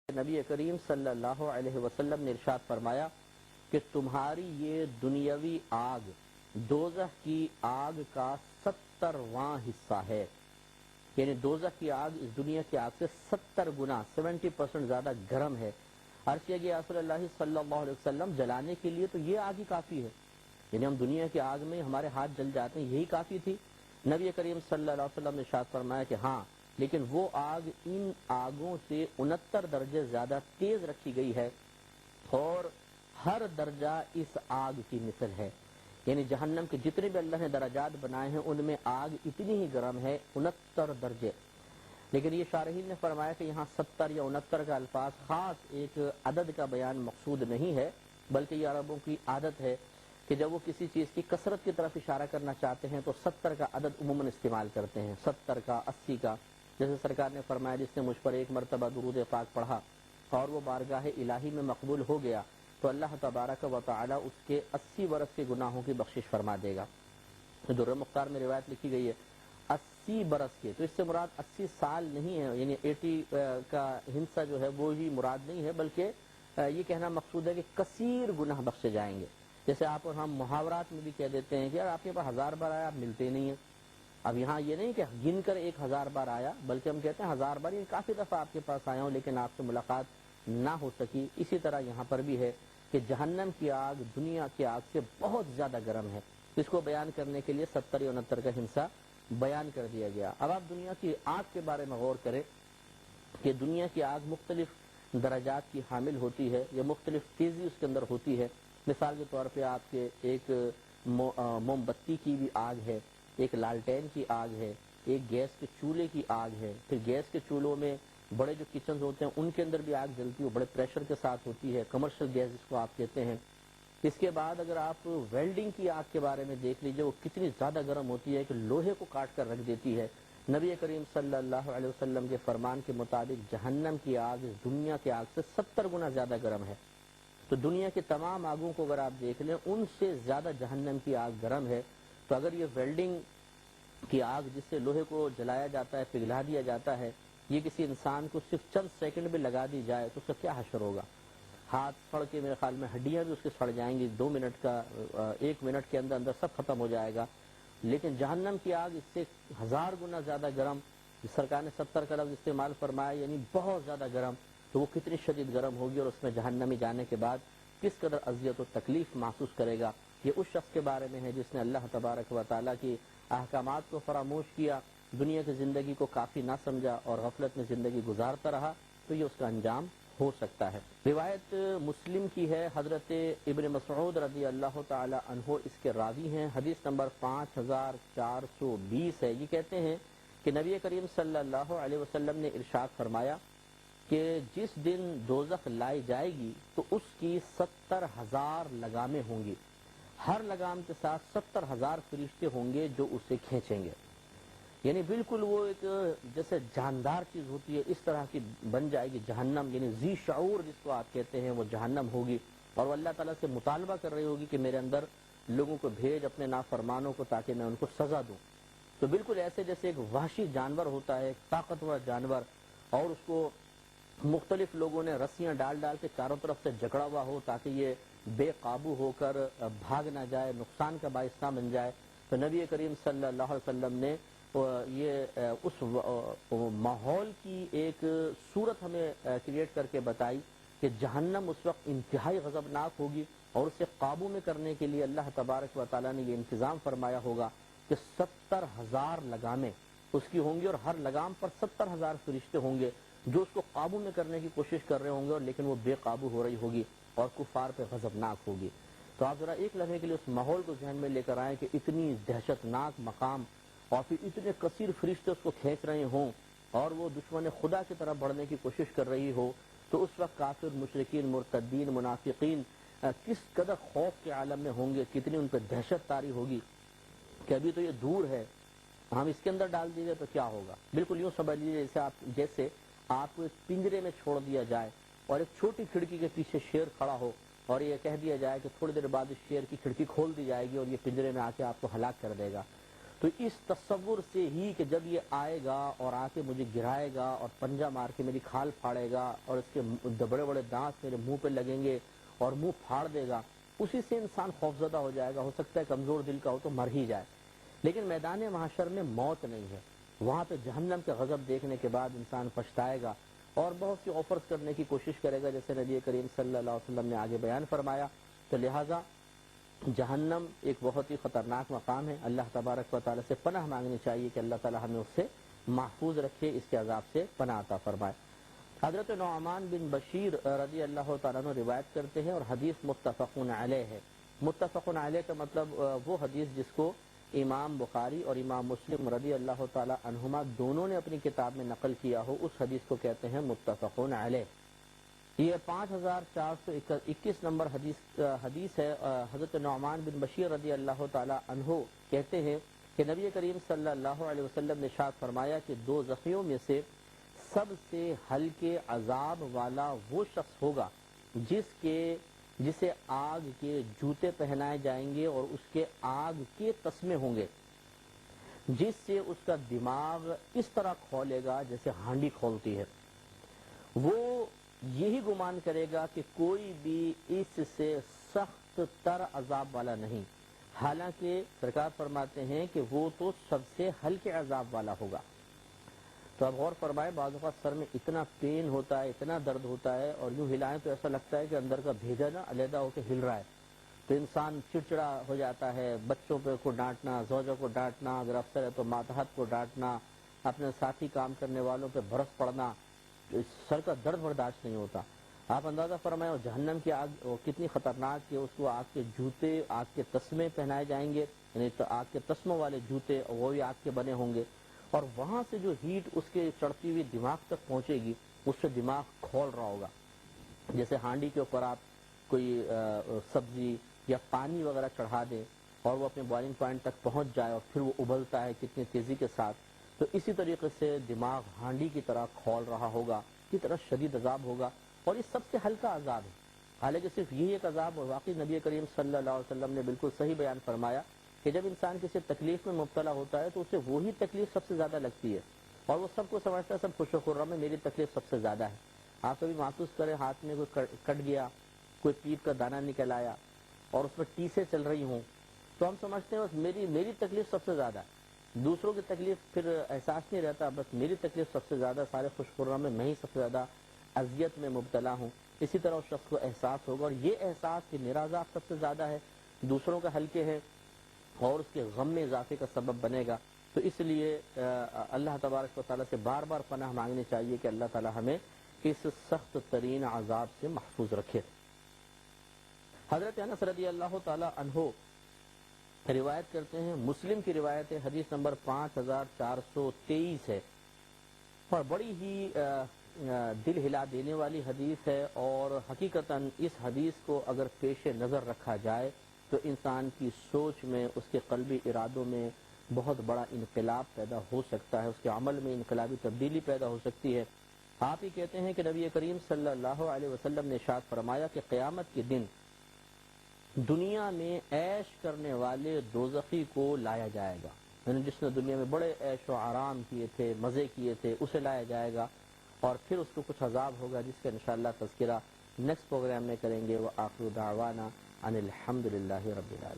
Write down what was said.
نبی کریم صلی اللہ علیہ وسلم نے ارشاد فرمایا کہ تمہاری یہ دنیاوی آگ دوزخ کی آگ کا 70واں حصہ ہے، یعنی دوزخ کی آگ اس دنیا کی آگ سے 70 گنا 70% زیادہ گرم ہے۔ عرض کیا گیا رسول اللہ صلی اللہ علیہ وسلم جلانے کے لیے تو یہ آگ ہی کافی ہے، یعنی ہم دنیا کی آگ میں ہمارے ہاتھ جل جاتے ہیں، یہی کافی تھی؟ نبی کریم صلی اللہ علیہ وسلم نے ارشاد فرمایا کہ ہاں، لیکن وہ آگ ان آگوں سے 69 درجے زیادہ تیز رکھی گئی ہے اور ہر درجہ اس آگ کی مثل ہے، یعنی جہنم کے جتنے بھی اللہ نے درجات بنائے ہیں ان میں آگ اتنی ہی گرم ہے، 69 درجے۔ لیکن یہ شارحین نے فرمایا کہ یہاں 70 یا 69 کا الفاظ خاص ایک عدد کا بیان مقصود نہیں ہے، بلکہ یہ عربوں کی عادت ہے کہ جب وہ کسی چیز کی کثرت کی طرف اشارہ کرنا چاہتے ہیں تو 70 کا عدد عموماً استعمال کرتے ہیں، 70 کا، 80 کا۔ جیسے سرکار نے فرمایا جس نے مجھ پر ایک مرتبہ درود پاک پڑھا اور وہ بارگاہ الہی میں مقبول ہو گیا تو اللہ تبارک و تعالی اس کے 80 برس کے گناہوں کی بخشش فرما دے گا۔ در مختار میں روایت لکھی گئی ہے 80 برس کے، تو اس سے مراد 80 سال نہیں ہے، یعنی 80 کا ہنسا جو ہے وہ ہی مراد نہیں ہے، بلکہ یہ کہنا مقصود ہے کہ کثیر گناہ بخشے جائیں گے۔ جیسے آپ اور ہم محاورات میں بھی کہہ دیتے ہیں کہ یار آپ کے پاس 1000 بار آیا، آپ ملتے نہیں ہیں۔ اب یہاں یہ نہیں کہ گن کر 1000 بار آیا، بلکہ ہم کہتے ہیں 1000 بار، یہ کافی دفعہ آپ کے پاس آیا ہوں لیکن آپ سے ملاقات نہ ہو سکی۔ اسی طرح یہاں پر بھی ہے کہ جہنم کی آگ دنیا کی آگ سے بہت زیادہ گرم ہے، اس کو بیان کرنے کے لیے 70 یا 69 کا ہنسا بیان کر دیا گیا۔ اب آپ دنیا کی آگ کے بارے میں غور کریں کہ دنیا کی آگ مختلف درجات کی حامل ہوتی ہے یا مختلف تیزی اس کے اندر ہوتی ہے۔ مثال کے طور پہ آپ کے ایک موم بتی کی بھی آگ ہے، ایک لالٹین کی آگ ہے، ایک گیس کے چولہے کی آگ ہے، پھر گیس کے چولہوں میں بڑے جو کچنز ہوتے ہیں ان کے اندر بھی آگ جلتی ہے، بڑے پریشر کے ساتھ ہوتی ہے، کمرشل گیس جس کو آپ کہتے ہیں۔ اس کے بعد اگر آپ ویلڈنگ کی آگ کے بارے میں دیکھ لیجئے، وہ کتنی زیادہ گرم ہوتی ہے کہ لوہے کو کاٹ کر رکھ دیتی ہے۔ نبی کریم صلی اللہ علیہ وسلم کے فرمان کے مطابق جہنم کی آگ دنیا کی آگ سے 70 گنا زیادہ گرم ہے۔ تو دنیا کی تمام آگوں کو اگر آپ دیکھ لیں ان سے زیادہ جہنم کی آگ گرم ہے۔ تو اگر یہ ویلڈنگ کی آگ جس سے لوہے کو جلایا جاتا ہے، پگھلا دیا جاتا ہے، یہ کسی انسان کو صرف چند سیکنڈ بھی لگا دی جائے تو اس کا کیا حشر ہوگا؟ ہاتھ پھڑ کے میرے خیال میں ہڈیاں بھی اس کے سڑ جائیں گی، 2 منٹ کا 1 منٹ کے اندر اندر سب ختم ہو جائے گا۔ لیکن جہنم کی آگ اس سے 1000 گنا زیادہ گرم، سرکار نے 70 کا لفظ استعمال فرمایا، یعنی بہت زیادہ گرم، تو وہ کتنی شدید گرم ہوگی اور اس میں جہنمی جانے کے بعد کس قدر اذیت و تکلیف محسوس کرے گا۔ یہ اس شخص کے بارے میں ہے جس نے اللہ تبارک و تعالیٰ کی احکامات کو فراموش کیا، دنیا کی زندگی کو کافی نہ سمجھا اور غفلت میں زندگی گزارتا رہا، تو یہ اس کا انجام ہو سکتا ہے۔ روایت مسلم کی ہے، حضرت ابن مسعود رضی اللہ تعالی عنہ اس کے راوی ہیں، حدیث نمبر 5420 ہے۔ یہ کہتے ہیں کہ نبی کریم صلی اللہ علیہ وسلم نے ارشاد فرمایا کہ جس دن دوزخ لائی جائے گی تو اس کی 70,000 لگامیں ہوں گی، ہر لگام کے ساتھ 70,000 فرشتے ہوں گے جو اسے کھینچیں گے، یعنی بالکل وہ ایک جیسے جاندار چیز ہوتی ہے اس طرح کی بن جائے گی جہنم، یعنی ذی شعور جس کو آپ کہتے ہیں وہ جہنم ہوگی، اور وہ اللہ تعالیٰ سے مطالبہ کر رہی ہوگی کہ میرے اندر لوگوں کو بھیج اپنے نافرمانوں کو تاکہ میں ان کو سزا دوں۔ تو بالکل ایسے جیسے ایک وحشی جانور ہوتا ہے، ایک طاقتور جانور، اور اس کو مختلف لوگوں نے رسیاں ڈال ڈال کے چاروں طرف سے جکڑا ہوا ہو تاکہ یہ بے قابو ہو کر بھاگ نہ جائے، نقصان کا باعث نہ بن جائے۔ تو نبی کریم صلی اللہ علیہ وسلم نے یہ اس ماحول کی ایک صورت ہمیں کریٹ کر کے بتائی کہ جہنم اس وقت انتہائی غضبناک ہوگی اور اسے قابو میں کرنے کے لیے اللہ تبارک و تعالیٰ نے یہ انتظام فرمایا ہوگا کہ 70,000 لگامیں اس کی ہوں گی اور ہر لگام پر 70,000 فرشتے ہوں گے جو اس کو قابو میں کرنے کی کوشش کر رہے ہوں گے، اور لیکن وہ بے قابو ہو رہی ہوگی اور کفار پہ غضبناک ہوگی۔ تو آپ ذرا ایک لمحے کے لیے اس ماحول کو ذہن میں لے کر آئیں کہ اتنی دہشت ناک مقام اور پھر اتنے کثیر فرشتے اس کو کھینچ رہے ہوں اور وہ دشمن خدا کی طرف بڑھنے کی کوشش کر رہی ہو، تو اس وقت کافر، مشرکین، مرتدین، منافقین کس قدر خوف کے عالم میں ہوں گے، کتنی ان پہ دہشت طاری ہوگی کہ ابھی تو یہ دور ہے، ہم اس کے اندر ڈال دیجیے تو کیا ہوگا۔ بالکل یوں سمجھ لیجیے جیسے آپ کو ایک پنجرے میں چھوڑ دیا جائے اور ایک چھوٹی کھڑکی کے پیچھے شیر کھڑا ہو اور یہ کہہ دیا جائے کہ تھوڑی دیر بعد اس شیر کی کھڑکی کھول دی جائے گی اور یہ پنجرے میں آ کے آپ کو ہلاک کر دے گا۔ تو اس تصور سے ہی کہ جب یہ آئے گا اور آ کے مجھے گرائے گا اور پنجہ مار کے میری کھال پھاڑے گا اور اس کے بڑے بڑے دانت میرے منہ پہ لگیں گے اور منہ پھاڑ دے گا، اسی سے انسان خوفزدہ ہو جائے گا، ہو سکتا ہے کمزور دل کا ہو تو مر ہی جائے۔ لیکن میدان محشر میں موت نہیں ہے، وہاں پہ جہنم کے غضب دیکھنے کے بعد انسان پچھتائے گا اور بہت سی آفرز کرنے کی کوشش کرے گا، جیسے نبی کریم صلی اللہ علیہ وسلم نے آگے بیان فرمایا۔ تو لہٰذا جہنم ایک بہت ہی خطرناک مقام ہے، اللہ تبارک و تعالیٰ سے پناہ مانگنی چاہیے کہ اللہ تعالیٰ ہمیں اس سے محفوظ رکھے، اس کے عذاب سے پناہ عطا فرمائے۔ حضرت نعمان بن بشیر رضی اللہ تعالیٰ عنہ روایت کرتے ہیں اور حدیث متفق علیہ ہے۔ متفق علیہ کا مطلب وہ حدیث جس کو امام بخاری اور امام مسلم رضی اللہ تعالیٰ عنہما دونوں نے اپنی کتاب میں نقل کیا ہو، اس حدیث کو کہتے ہیں متفق علیہ۔ یہ 5421 نمبر حدیث ہے۔ حضرت نعمان بن بشیر رضی اللہ تعالیٰ عنہ کہتے ہیں کہ نبی کریم صلی اللہ علیہ وسلم نے ارشاد فرمایا کہ دو زخمیوں میں سے سب سے ہلکے عذاب والا وہ شخص ہوگا جسے آگ کے جوتے پہنائے جائیں گے اور اس کے آگ کے تسمے ہوں گے، جس سے اس کا دماغ اس طرح کھولے گا جیسے ہانڈی کھولتی ہے۔ وہ یہی گمان کرے گا کہ کوئی بھی اس سے سخت تر عذاب والا نہیں، حالانکہ سرکار فرماتے ہیں کہ وہ تو سب سے ہلکے عذاب والا ہوگا۔ تو اب غور فرمائے، بعض اوقات سر میں اتنا پین ہوتا ہے، اتنا درد ہوتا ہے اور یوں ہلائیں تو ایسا لگتا ہے کہ اندر کا بھیجا نا علیحدہ ہو کے ہل رہا ہے، تو انسان چڑچڑا ہو جاتا ہے۔ بچوں پہ کو ڈانٹنا، زوجہ کو ڈانٹنا، اگر افسر ہے تو ماتحت کو ڈانٹنا، اپنے ساتھی کام کرنے والوں پہ برس پڑنا، سر کا درد برداشت نہیں ہوتا۔ آپ اندازہ فرمائیں اور جہنم کی آگ کتنی خطرناک ہے، اس کو آگ کے جوتے، آگ کے تسمے پہنائے جائیں گے، یعنی آگ کے تسموں والے جوتے، وہ بھی آگ کے بنے ہوں گے، اور وہاں سے جو ہیٹ اس کے چڑھتی ہوئی دماغ تک پہنچے گی، اس سے دماغ کھول رہا ہوگا۔ جیسے ہانڈی کے اوپر آپ کوئی سبزی یا پانی وغیرہ چڑھا دیں اور وہ اپنے بوائلنگ پوائنٹ تک پہنچ جائے اور پھر وہ ابلتا ہے کتنی تیزی کے ساتھ، تو اسی طریقے سے دماغ ہانڈی کی طرح کھول رہا ہوگا، کی طرح شدید عذاب ہوگا، اور یہ سب سے ہلکا عذاب ہے۔ حالانکہ صرف یہی ایک عذاب، اور واقعی نبی کریم صلی اللہ علیہ وسلم نے بالکل صحیح بیان فرمایا کہ جب انسان کسی تکلیف میں مبتلا ہوتا ہے تو اسے وہی تکلیف سب سے زیادہ لگتی ہے، اور وہ سب کو سمجھتا ہے سب خوش و خرم ہے، میری تکلیف سب سے زیادہ ہے۔ آپ کبھی محسوس کریں ہاتھ میں کوئی کٹ گیا، کوئی پیپ کا دانہ نکل آیا اور اس میں ٹیسیں چل رہی ہوں، تو ہم سمجھتے ہیں بس میری تکلیف سب سے زیادہ ہے، دوسروں کی تکلیف پھر احساس نہیں رہتا، بس میری تکلیف سب سے زیادہ، سارے خوش خرم میں ہی سب سے زیادہ اذیت میں مبتلا ہوں۔ اسی طرح اس شخص کو احساس ہوگا، اور یہ احساس کہ میرا عذاب سب سے زیادہ ہے، دوسروں کا ہلکے ہے، اور اس کے غم میں اضافے کا سبب بنے گا۔ تو اس لیے اللہ تبارک و تعالیٰ سے بار بار پناہ مانگنی چاہیے کہ اللہ تعالیٰ ہمیں اس سخت ترین عذاب سے محفوظ رکھے۔ حضرت انس رضی اللہ تعالیٰ عنہ روایت کرتے ہیں، مسلم کی روایت ہے، حدیث نمبر 5423 ہے، اور بڑی ہی دل ہلا دینے والی حدیث ہے، اور حقیقتاً اس حدیث کو اگر پیش نظر رکھا جائے تو انسان کی سوچ میں، اس کے قلبی ارادوں میں بہت بڑا انقلاب پیدا ہو سکتا ہے، اس کے عمل میں انقلابی تبدیلی پیدا ہو سکتی ہے۔ آپ ہی کہتے ہیں کہ نبی کریم صلی اللہ علیہ وسلم نے ارشاد فرمایا کہ قیامت کے دن دنیا میں عیش کرنے والے دوزخی کو لایا جائے گا، یعنی جس نے دنیا میں بڑے عیش و آرام کیے تھے، مزے کیے تھے، اسے لایا جائے گا، اور پھر اس کو کچھ عذاب ہوگا جس کا انشاءاللہ تذکرہ نیکسٹ پروگرام میں کریں گے۔ وآخر دعوانا ان الحمد للہ رب العالمین۔